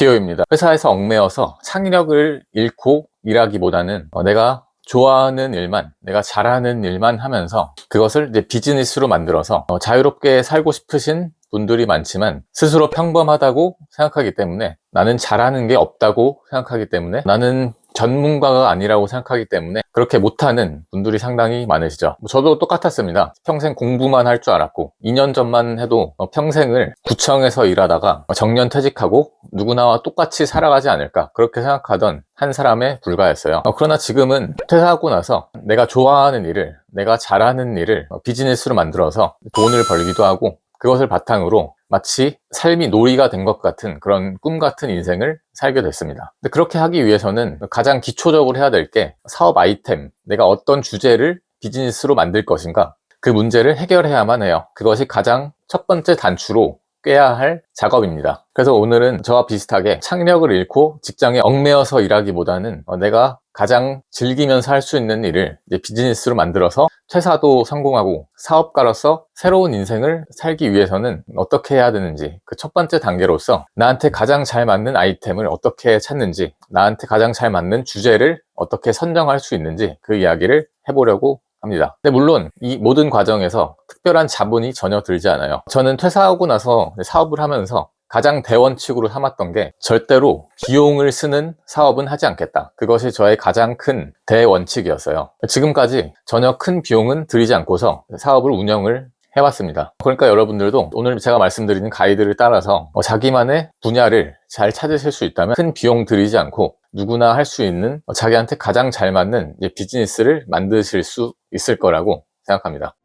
지효입니다. 회사에서 얽매여서 창의력을 잃고 일하기보다는 내가 좋아하는 일만, 내가 잘하는 일만 하면서 그것을 이제 비즈니스로 만들어서 자유롭게 살고 싶으신 분들이 많지만 스스로 평범하다고 생각하기 때문에, 나는 잘하는 게 없다고 생각하기 때문에, 나는 전문가가 아니라고 생각하기 때문에 그렇게 못하는 분들이 상당히 많으시죠. 저도 똑같았습니다. 평생 공부만 할 줄 알았고 2년 전만 해도 평생을 구청에서 일하다가 정년 퇴직하고 누구나와 똑같이 살아가지 않을까, 그렇게 생각하던 한 사람에 불과했어요. 그러나 지금은 퇴사하고 나서 내가 좋아하는 일을, 내가 잘하는 일을 비즈니스로 만들어서 돈을 벌기도 하고, 그것을 바탕으로 마치 삶이 놀이가 된 것 같은 그런 꿈 같은 인생을 살게 됐습니다. 근데 그렇게 하기 위해서는 가장 기초적으로 해야 될 게 사업 아이템, 내가 어떤 주제를 비즈니스로 만들 것인가, 그 문제를 해결해야만 해요. 그것이 가장 첫 번째 단추로 꿰야 할 작업입니다. 그래서 오늘은 저와 비슷하게 창의력을 잃고 직장에 얽매여서 일하기보다는 내가 가장 즐기면서 할 수 있는 일을 이제 비즈니스로 만들어서 퇴사도 성공하고 사업가로서 새로운 인생을 살기 위해서는 어떻게 해야 되는지, 그 첫 번째 단계로서 나한테 가장 잘 맞는 아이템을 어떻게 찾는지, 나한테 가장 잘 맞는 주제를 어떻게 선정할 수 있는지, 그 이야기를 해보려고 합니다. 근데 물론 이 모든 과정에서 특별한 자본이 전혀 들지 않아요. 저는 퇴사하고 나서 사업을 하면서 가장 대원칙으로 삼았던 게 절대로 비용을 쓰는 사업은 하지 않겠다. 그것이 저의 가장 큰 대원칙이었어요. 지금까지 전혀 큰 비용은 들이지 않고서 사업을 운영을 해왔습니다. 그러니까 여러분들도 오늘 제가 말씀드리는 가이드를 따라서 자기만의 분야를 잘 찾으실 수 있다면 큰 비용 들이지 않고 누구나 할 수 있는 자기한테 가장 잘 맞는 비즈니스를 만드실 수 있을 거라고 생각합니다.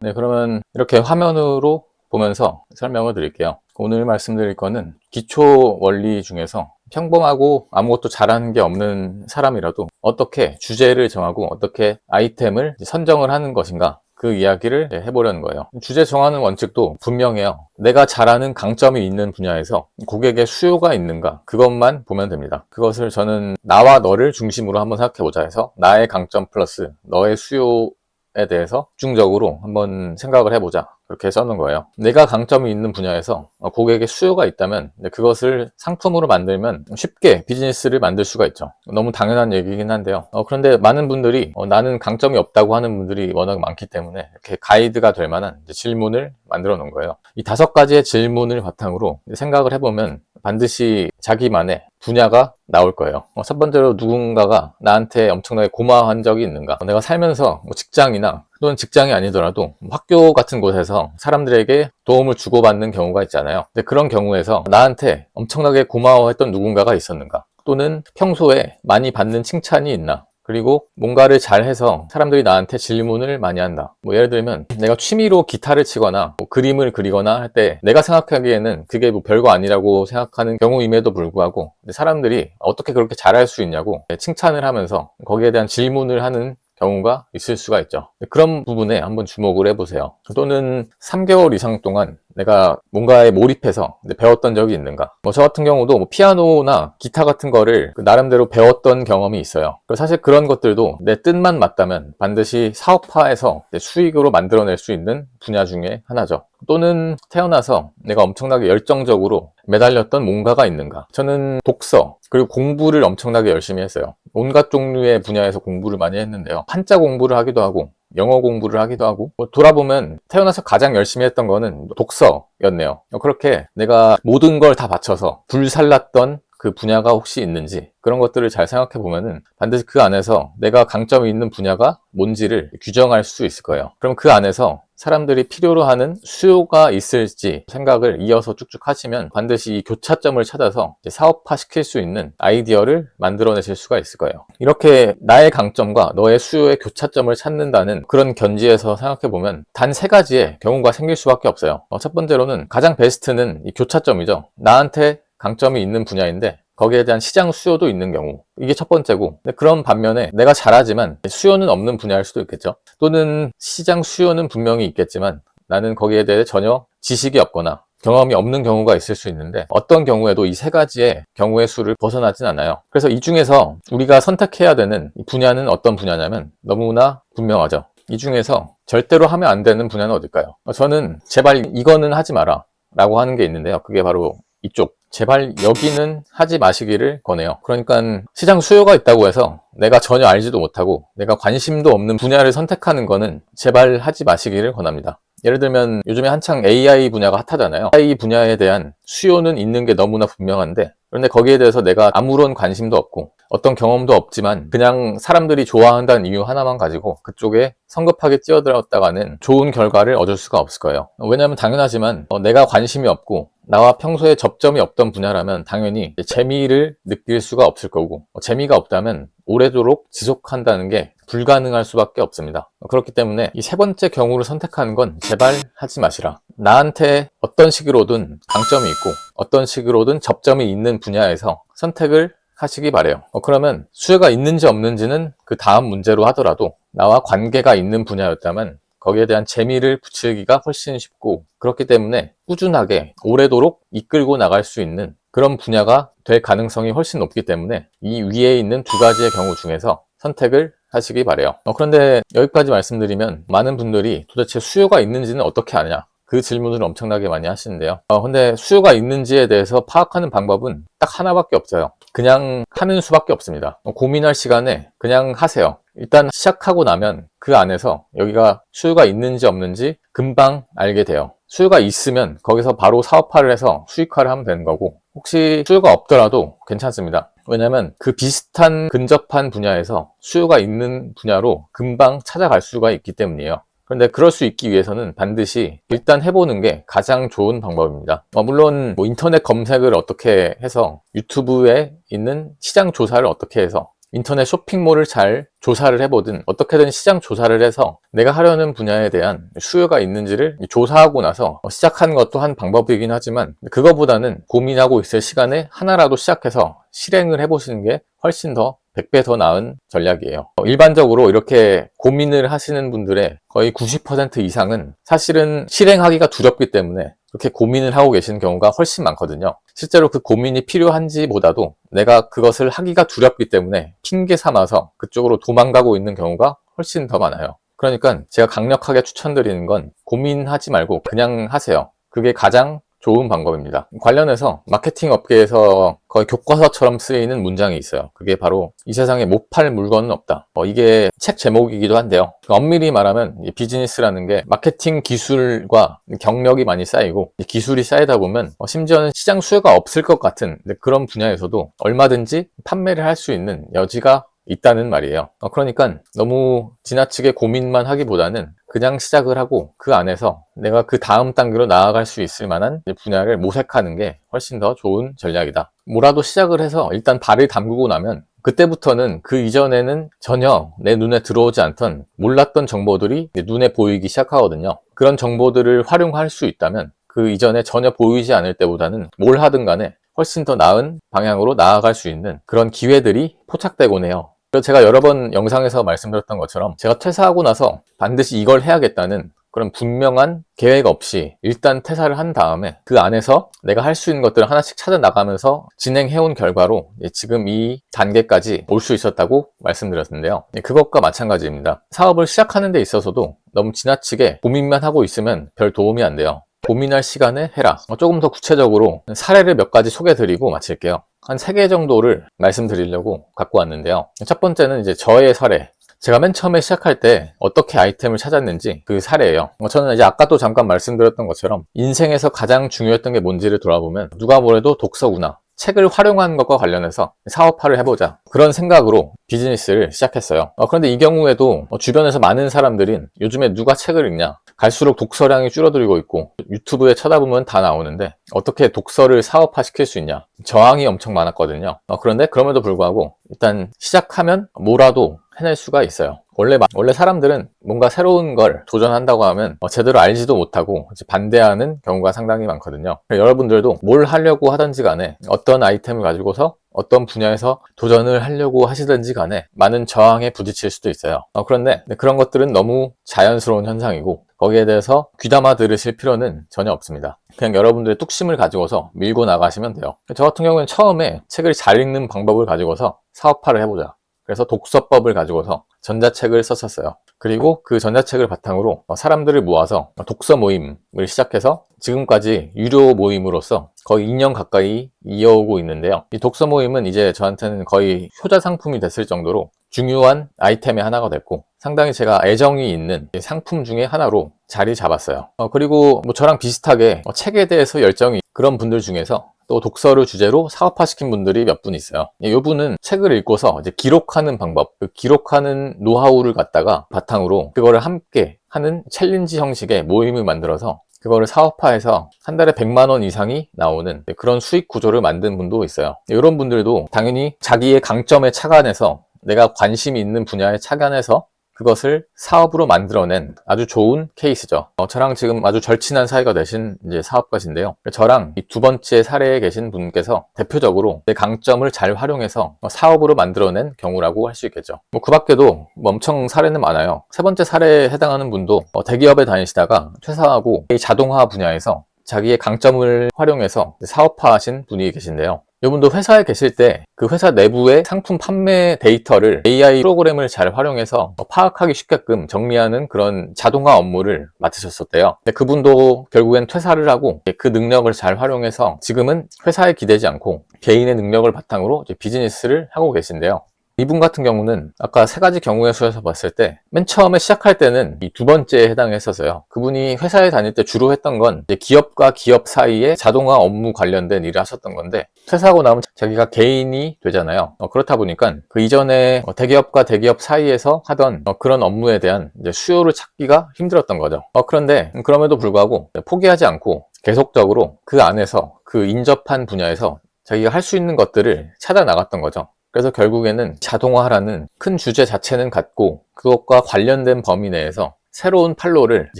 네, 그러면 이렇게 화면으로 보면서 설명을 드릴게요. 오늘 말씀드릴 거는 기초 원리 중에서 평범하고 아무것도 잘하는 게 없는 사람이라도 어떻게 주제를 정하고 어떻게 아이템을 선정을 하는 것인가, 그 이야기를 해보려는 거예요. 주제 정하는 원칙도 분명해요. 내가 잘하는 강점이 있는 분야에서 고객의 수요가 있는가, 그것만 보면 됩니다. 그것을 저는 나와 너를 중심으로 한번 생각해보자 해서 나의 강점 플러스 너의 수요에 대해서 집중적으로 한번 생각을 해보자, 그렇게 써놓은 거예요. 내가 강점이 있는 분야에서 고객의 수요가 있다면 그것을 상품으로 만들면 쉽게 비즈니스를 만들 수가 있죠. 너무 당연한 얘기긴 한데요. 그런데 많은 분들이 나는 강점이 없다고 하는 분들이 워낙 많기 때문에 이렇게 가이드가 될 만한 질문을 만들어 놓은 거예요. 이 5가지의 질문을 바탕으로 생각을 해보면 반드시 자기만의 분야가 나올 거예요. 첫 번째로, 누군가가 나한테 엄청나게 고마워한 적이 있는가. 내가 살면서 직장이나 또는 직장이 아니더라도 학교 같은 곳에서 사람들에게 도움을 주고받는 경우가 있잖아요. 근데 그런 경우에서 나한테 엄청나게 고마워했던 누군가가 있었는가, 또는 평소에 많이 받는 칭찬이 있나, 그리고 뭔가를 잘해서 사람들이 나한테 질문을 많이 한다. 예를 들면 내가 취미로 기타를 치거나 그림을 그리거나 할 때 내가 생각하기에는 그게 별거 아니라고 생각하는 경우임에도 불구하고 사람들이 어떻게 그렇게 잘할 수 있냐고 칭찬을 하면서 거기에 대한 질문을 하는 경우가 있을 수가 있죠. 그런 부분에 한번 주목을 해보세요. 또는 3개월 이상 동안 내가 뭔가에 몰입해서 배웠던 적이 있는가. 저 같은 경우도 피아노나 기타 같은 거를 나름대로 배웠던 경험이 있어요. 사실 그런 것들도 내 뜻만 맞다면 반드시 사업화해서 수익으로 만들어낼 수 있는 분야 중에 하나죠. 또는 태어나서 내가 엄청나게 열정적으로 매달렸던 뭔가가 있는가. 저는 독서 그리고 공부를 엄청나게 열심히 했어요. 온갖 종류의 분야에서 공부를 많이 했는데요. 한자 공부를 하기도 하고 영어 공부를 하기도 하고, 돌아보면 태어나서 가장 열심히 했던 거는 독서였네요. 그렇게 내가 모든 걸 다 바쳐서 불살랐던 그 분야가 혹시 있는지, 그런 것들을 잘 생각해 보면은 반드시 그 안에서 내가 강점이 있는 분야가 뭔지를 규정할 수 있을 거예요. 그럼 그 안에서 사람들이 필요로 하는 수요가 있을지 생각을 이어서 쭉쭉 하시면 반드시 이 교차점을 찾아서 사업화 시킬 수 있는 아이디어를 만들어내실 수가 있을 거예요. 이렇게 나의 강점과 너의 수요의 교차점을 찾는다는 그런 견지에서 생각해 보면 단 3가지의 경우가 생길 수밖에 없어요. 첫 번째로는 가장 베스트는 이 교차점이죠. 나한테 강점이 있는 분야인데 거기에 대한 시장 수요도 있는 경우, 이게 첫 번째고, 그런 반면에 내가 잘하지만 수요는 없는 분야일 수도 있겠죠. 또는 시장 수요는 분명히 있겠지만 나는 거기에 대해 전혀 지식이 없거나 경험이 없는 경우가 있을 수 있는데, 어떤 경우에도 이 3가지의 경우의 수를 벗어나진 않아요. 그래서 이 중에서 우리가 선택해야 되는 분야는 어떤 분야냐면 너무나 분명하죠. 이 중에서 절대로 하면 안 되는 분야는 어딜까요? 저는 제발 이거는 하지 마라 라고 하는 게 있는데요. 그게 바로 이쪽. 제발 여기는 하지 마시기를 권해요. 그러니까 시장 수요가 있다고 해서 내가 전혀 알지도 못하고 내가 관심도 없는 분야를 선택하는 거는 제발 하지 마시기를 권합니다. 예를 들면 요즘에 한창 AI 분야가 핫하잖아요. AI 분야에 대한 수요는 있는 게 너무나 분명한데, 그런데 거기에 대해서 내가 아무런 관심도 없고 어떤 경험도 없지만 그냥 사람들이 좋아한다는 이유 하나만 가지고 그쪽에 성급하게 뛰어들었다가는 좋은 결과를 얻을 수가 없을 거예요. 왜냐하면 당연하지만 내가 관심이 없고 나와 평소에 접점이 없던 분야라면 당연히 재미를 느낄 수가 없을 거고, 재미가 없다면 오래도록 지속한다는 게 불가능할 수밖에 없습니다. 그렇기 때문에 이 세 번째 경우를 선택하는 건 제발 하지 마시라. 나한테 어떤 식으로든 강점이 있고 어떤 식으로든 접점이 있는 분야에서 선택을 하시기 바래요. 그러면 수요가 있는지 없는지는 그 다음 문제로 하더라도 나와 관계가 있는 분야였다면 거기에 대한 재미를 붙이기가 훨씬 쉽고, 그렇기 때문에 꾸준하게 오래도록 이끌고 나갈 수 있는 그런 분야가 될 가능성이 훨씬 높기 때문에 이 위에 있는 두 가지의 경우 중에서 선택을 하시기 바래요. 그런데 여기까지 말씀드리면 많은 분들이 도대체 수요가 있는지는 어떻게 아냐, 그 질문을 엄청나게 많이 하시는데요. 근데 수요가 있는지에 대해서 파악하는 방법은 딱 하나밖에 없어요. 그냥 하는 수밖에 없습니다. 고민할 시간에 그냥 하세요. 일단 시작하고 나면 그 안에서 여기가 수요가 있는지 없는지 금방 알게 돼요. 수요가 있으면 거기서 바로 사업화를 해서 수익화를 하면 되는 거고, 혹시 수요가 없더라도 괜찮습니다. 왜냐면 그 비슷한 근접한 분야에서 수요가 있는 분야로 금방 찾아갈 수가 있기 때문이에요. 그런데 그럴 수 있기 위해서는 반드시 일단 해보는 게 가장 좋은 방법입니다. 물론 인터넷 검색을 어떻게 해서, 유튜브에 있는 시장 조사를 어떻게 해서, 인터넷 쇼핑몰을 잘 조사를 해보든 어떻게든 시장 조사를 해서 내가 하려는 분야에 대한 수요가 있는지를 조사하고 나서 시작하는 것도 한 방법이긴 하지만, 그거보다는 고민하고 있을 시간에 하나라도 시작해서 실행을 해보시는 게 훨씬 더 100배 더 나은 전략이에요. 일반적으로 이렇게 고민을 하시는 분들의 거의 90% 이상은 사실은 실행하기가 두렵기 때문에 그렇게 고민을 하고 계시는 경우가 훨씬 많거든요. 실제로 그 고민이 필요한지 보다도 내가 그것을 하기가 두렵기 때문에 핑계 삼아서 그쪽으로 도망가고 있는 경우가 훨씬 더 많아요. 그러니까 제가 강력하게 추천드리는 건 고민하지 말고 그냥 하세요. 그게 가장 좋은 방법입니다. 관련해서 마케팅 업계에서 거의 교과서처럼 쓰이는 문장이 있어요. 그게 바로 이 세상에 못 팔 물건은 없다. 이게 책 제목이기도 한데요. 엄밀히 말하면 이 비즈니스라는 게 마케팅 기술과 경력이 많이 쌓이고, 이 기술이 쌓이다 보면 심지어는 시장 수요가 없을 것 같은 그런 분야에서도 얼마든지 판매를 할 수 있는 여지가 있다는 말이에요. 그러니까 너무 지나치게 고민만 하기보다는 그냥 시작을 하고 그 안에서 내가 그 다음 단계로 나아갈 수 있을 만한 분야를 모색하는 게 훨씬 더 좋은 전략이다. 뭐라도 시작을 해서 일단 발을 담그고 나면 그때부터는 그 이전에는 전혀 내 눈에 들어오지 않던 몰랐던 정보들이 눈에 보이기 시작하거든요. 그런 정보들을 활용할 수 있다면 그 이전에 전혀 보이지 않을 때보다는 뭘 하든 간에 훨씬 더 나은 방향으로 나아갈 수 있는 그런 기회들이 포착되곤 해요. 그래서 제가 여러 번 영상에서 말씀드렸던 것처럼 제가 퇴사하고 나서 반드시 이걸 해야겠다는 그런 분명한 계획 없이 일단 퇴사를 한 다음에 그 안에서 내가 할 수 있는 것들을 하나씩 찾아 나가면서 진행해온 결과로 지금 이 단계까지 올 수 있었다고 말씀드렸는데요. 그것과 마찬가지입니다. 사업을 시작하는 데 있어서도 너무 지나치게 고민만 하고 있으면 별 도움이 안 돼요. 고민할 시간에 해라. 조금 더 구체적으로 사례를 몇 가지 소개드리고 마칠게요. 한 3개 정도를 말씀드리려고 갖고 왔는데요. 첫 번째는 이제 저의 사례. 제가 맨 처음에 시작할 때 어떻게 아이템을 찾았는지 그 사례예요. 저는 이제 아까도 잠깐 말씀드렸던 것처럼 인생에서 가장 중요했던 게 뭔지를 돌아보면 누가 뭐래도 독서구나. 책을 활용하는 것과 관련해서 사업화를 해보자, 그런 생각으로 비즈니스를 시작했어요. 그런데 이 경우에도 주변에서 많은 사람들이 요즘에 누가 책을 읽냐, 갈수록 독서량이 줄어들고 있고 유튜브에 쳐다보면 다 나오는데 어떻게 독서를 사업화 시킬 수 있냐, 저항이 엄청 많았거든요. 그런데 그럼에도 불구하고 일단 시작하면 뭐라도 해낼 수가 있어요. 원래 사람들은 뭔가 새로운 걸 도전한다고 하면 제대로 알지도 못하고 반대하는 경우가 상당히 많거든요. 여러분들도 뭘 하려고 하든지 간에 어떤 아이템을 가지고서 어떤 분야에서 도전을 하려고 하시든지 간에 많은 저항에 부딪힐 수도 있어요. 그런데 그런 것들은 너무 자연스러운 현상이고 거기에 대해서 귀담아 들으실 필요는 전혀 없습니다. 그냥 여러분들의 뚝심을 가지고서 밀고 나가시면 돼요. 저 같은 경우는 처음에 책을 잘 읽는 방법을 가지고서 사업화를 해보자, 그래서 독서법을 가지고서 전자책을 썼었어요. 그리고 그 전자책을 바탕으로 사람들을 모아서 독서 모임을 시작해서 지금까지 유료 모임으로서 거의 2년 가까이 이어오고 있는데요. 이 독서 모임은 이제 저한테는 거의 효자 상품이 됐을 정도로 중요한 아이템의 하나가 됐고, 상당히 제가 애정이 있는 상품 중에 하나로 자리 잡았어요. 그리고 저랑 비슷하게 책에 대해서 열정이 그런 분들 중에서 또 독서를 주제로 사업화시킨 분들이 몇 분 있어요. 이 분은 책을 읽고서 이제 기록하는 방법, 그 기록하는 노하우를 갖다가 바탕으로 그거를 함께 하는 챌린지 형식의 모임을 만들어서 그거를 사업화해서 한 달에 100만 원 이상이 나오는 그런 수익 구조를 만든 분도 있어요. 이런 분들도 당연히 자기의 강점에 착안해서, 내가 관심이 있는 분야에 착안해서 그것을 사업으로 만들어낸 아주 좋은 케이스죠. 저랑 지금 아주 절친한 사이가 되신 이제 사업가신데요. 저랑 이 두 번째 사례에 계신 분께서 대표적으로 내 강점을 잘 활용해서 사업으로 만들어낸 경우라고 할 수 있겠죠. 그 밖에도 엄청 사례는 많아요. 세 번째 사례에 해당하는 분도 대기업에 다니시다가 퇴사하고 이 자동화 분야에서 자기의 강점을 활용해서 사업화하신 분이 계신데요. 이분도 회사에 계실 때 그 회사 내부의 상품 판매 데이터를 AI 프로그램을 잘 활용해서 파악하기 쉽게끔 정리하는 그런 자동화 업무를 맡으셨었대요. 근데 그분도 결국엔 퇴사를 하고 그 능력을 잘 활용해서 지금은 회사에 기대지 않고 개인의 능력을 바탕으로 이제 비즈니스를 하고 계신데요. 이분 같은 경우는 아까 세 가지 경우의 수에서 봤을 때 맨 처음에 시작할 때는 이 두 번째에 해당했었어요. 그분이 회사에 다닐 때 주로 했던 건 이제 기업과 기업 사이에 자동화 업무 관련된 일을 하셨던 건데, 퇴사하고 나면 자기가 개인이 되잖아요. 그렇다 보니까 그 이전에 대기업과 대기업 사이에서 하던 그런 업무에 대한 이제 수요를 찾기가 힘들었던 거죠. 그런데 그럼에도 불구하고 포기하지 않고 계속적으로 그 안에서 그 인접한 분야에서 자기가 할 수 있는 것들을 찾아 나갔던 거죠. 그래서 결국에는 자동화라는 큰 주제 자체는 같고 그것과 관련된 범위 내에서 새로운 판로를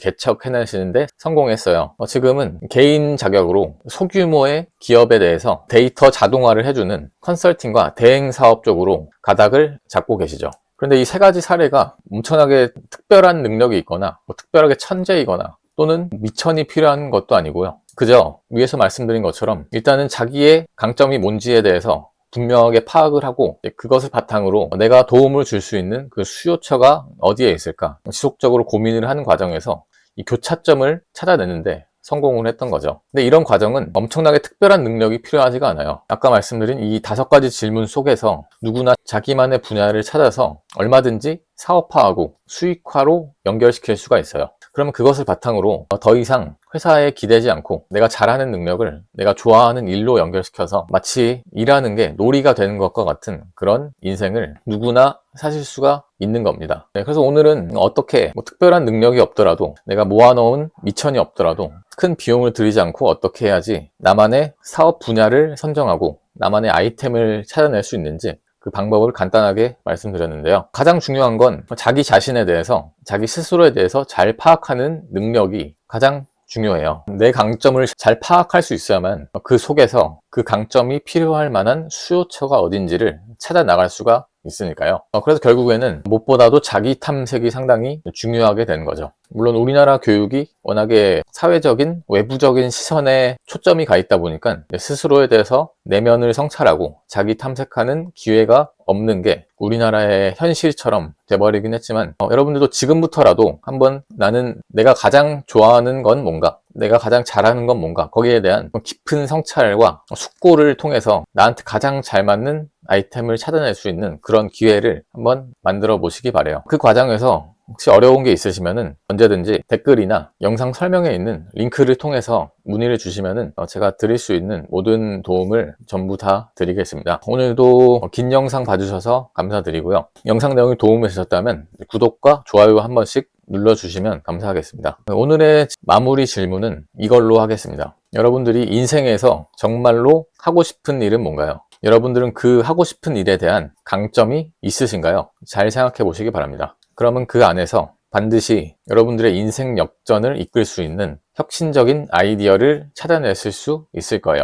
개척해내시는데 성공했어요. 지금은 개인 자격으로 소규모의 기업에 대해서 데이터 자동화를 해주는 컨설팅과 대행 사업 쪽으로 가닥을 잡고 계시죠. 그런데 이 세 가지 사례가 엄청나게 특별한 능력이 있거나 특별하게 천재이거나 또는 미천이 필요한 것도 아니고요. 그저 위에서 말씀드린 것처럼 일단은 자기의 강점이 뭔지에 대해서 분명하게 파악을 하고 그것을 바탕으로 내가 도움을 줄 수 있는 그 수요처가 어디에 있을까 지속적으로 고민을 하는 과정에서 이 교차점을 찾아내는데 성공을 했던 거죠. 근데 이런 과정은 엄청나게 특별한 능력이 필요하지가 않아요. 아까 말씀드린 이 5가지 질문 속에서 누구나 자기만의 분야를 찾아서 얼마든지 사업화하고 수익화로 연결시킬 수가 있어요. 그러면 그것을 바탕으로 더 이상 회사에 기대지 않고 내가 잘하는 능력을 내가 좋아하는 일로 연결시켜서 마치 일하는 게 놀이가 되는 것과 같은 그런 인생을 누구나 사실 수가 있는 겁니다. 그래서 오늘은 어떻게 특별한 능력이 없더라도 내가 모아놓은 미천이 없더라도 큰 비용을 들이지 않고 어떻게 해야지 나만의 사업 분야를 선정하고 나만의 아이템을 찾아낼 수 있는지 그 방법을 간단하게 말씀드렸는데요. 가장 중요한 건 자기 자신에 대해서, 자기 스스로에 대해서 잘 파악하는 능력이 가장 중요해요. 내 강점을 잘 파악할 수 있어야만 그 속에서 그 강점이 필요할 만한 수요처가 어딘지를 찾아 나갈 수가 있으니까요. 그래서 결국에는 무엇보다도 자기 탐색이 상당히 중요하게 되는 거죠. 물론 우리나라 교육이 워낙에 사회적인 외부적인 시선에 초점이 가 있다 보니까 스스로에 대해서 내면을 성찰하고 자기 탐색하는 기회가 없는 게 우리나라의 현실처럼 돼버리긴 했지만 여러분들도 지금부터라도 한번 나는 내가 가장 좋아하는 건 뭔가, 내가 가장 잘하는 건 뭔가, 거기에 대한 깊은 성찰과 숙고를 통해서 나한테 가장 잘 맞는 아이템을 찾아낼 수 있는 그런 기회를 한번 만들어 보시기 바래요. 그 과정에서 혹시 어려운 게 있으시면은 언제든지 댓글이나 영상 설명에 있는 링크를 통해서 문의를 주시면은 제가 드릴 수 있는 모든 도움을 전부 다 드리겠습니다. 오늘도 긴 영상 봐주셔서 감사드리고요. 영상 내용이 도움이 되셨다면 구독과 좋아요 한 번씩 눌러주시면 감사하겠습니다. 오늘의 마무리 질문은 이걸로 하겠습니다. 여러분들이 인생에서 정말로 하고 싶은 일은 뭔가요? 여러분들은 그 하고 싶은 일에 대한 강점이 있으신가요? 잘 생각해 보시기 바랍니다. 그러면 그 안에서 반드시 여러분들의 인생 역전을 이끌 수 있는 혁신적인 아이디어를 찾아내실 수 있을 거예요.